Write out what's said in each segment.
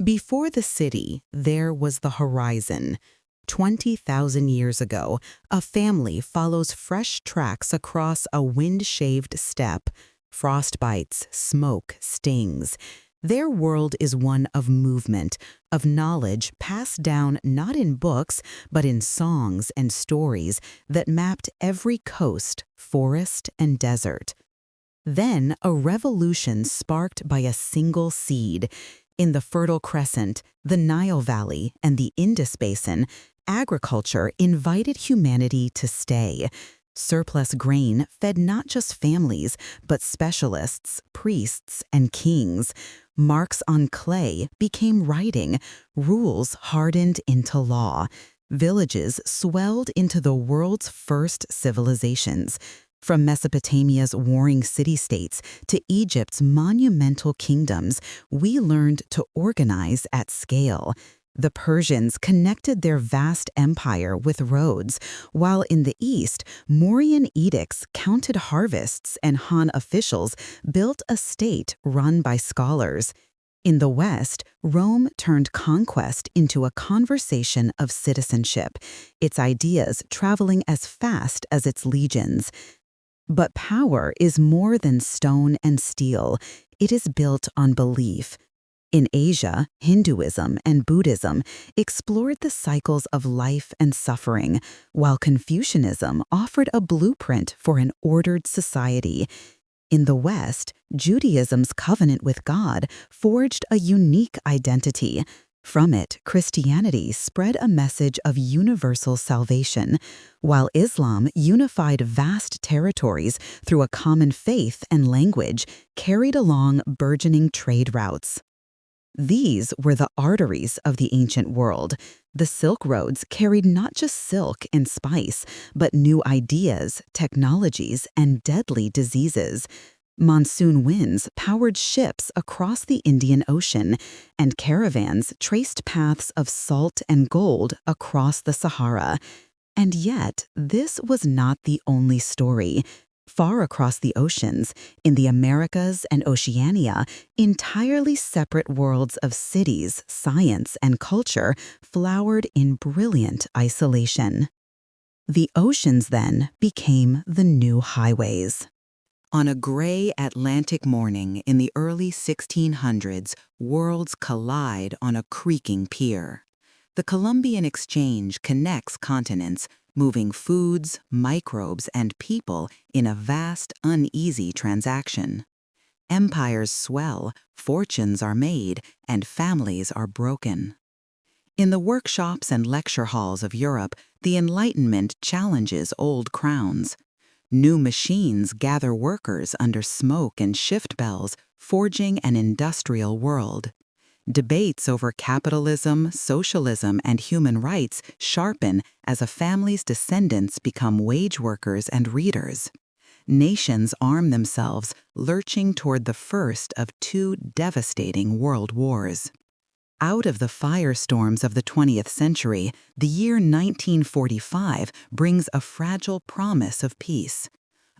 Before the city, there was the horizon. 20,000 years ago, a family follows fresh tracks across a wind-shaved steppe. Frost bites, smoke, stings. Their world is one of movement, of knowledge passed down not in books, but in songs and stories that mapped every coast, forest, and desert. Then a revolution sparked by a single seed. In the Fertile Crescent, the Nile Valley, and the Indus Basin, agriculture invited humanity to stay. Surplus grain fed not just families, but specialists, priests, and kings. Marks on clay became writing, rules hardened into law. Villages swelled into the world's first civilizations. From Mesopotamia's warring city-states to Egypt's monumental kingdoms, we learned to organize at scale. The Persians connected their vast empire with roads, while in the East, Mauryan edicts counted harvests and Han officials built a state run by scholars. In the West, Rome turned conquest into a conversation of citizenship, its ideas traveling as fast as its legions. But power is more than stone and steel. It is built on belief. In Asia, Hinduism and Buddhism explored the cycles of life and suffering, while Confucianism offered a blueprint for an ordered society. In the West, Judaism's covenant with God forged a unique identity. From it, Christianity spread a message of universal salvation, while Islam unified vast territories through a common faith and language, carried along burgeoning trade routes. These were the arteries of the ancient world. The Silk Roads carried not just silk and spice, but new ideas, technologies, and deadly diseases. Monsoon winds powered ships across the Indian Ocean, and caravans traced paths of salt and gold across the Sahara. And yet, this was not the only story. Far across the oceans, in the Americas and Oceania, entirely separate worlds of cities, science, and culture flowered in brilliant isolation. The oceans, then, became the new highways. On a gray Atlantic morning in the early 1600s, worlds collide on a creaking pier. The Columbian Exchange connects continents, moving foods, microbes, and people in a vast, uneasy transaction. Empires swell, fortunes are made, and families are broken. In the workshops and lecture halls of Europe, the Enlightenment challenges old crowns. New machines gather workers under smoke and shift bells, forging an industrial world. Debates over capitalism, socialism, and human rights sharpen as a family's descendants become wage workers and readers. Nations arm themselves, lurching toward the first of two devastating world wars. Out of the firestorms of the 20th century, the year 1945 brings a fragile promise of peace.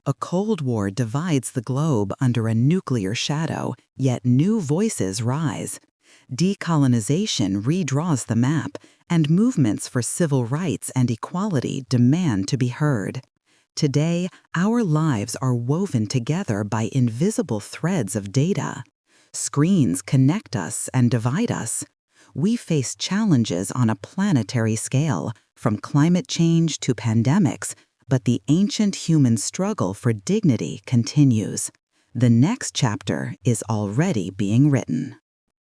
A Cold War divides the globe under a nuclear shadow, yet new voices rise. Decolonization redraws the map, and movements for civil rights and equality demand to be heard. Today, our lives are woven together by invisible threads of data. Screens connect us and divide us. We face challenges on a planetary scale, from climate change to pandemics, but the ancient human struggle for dignity continues. The next chapter is already being written.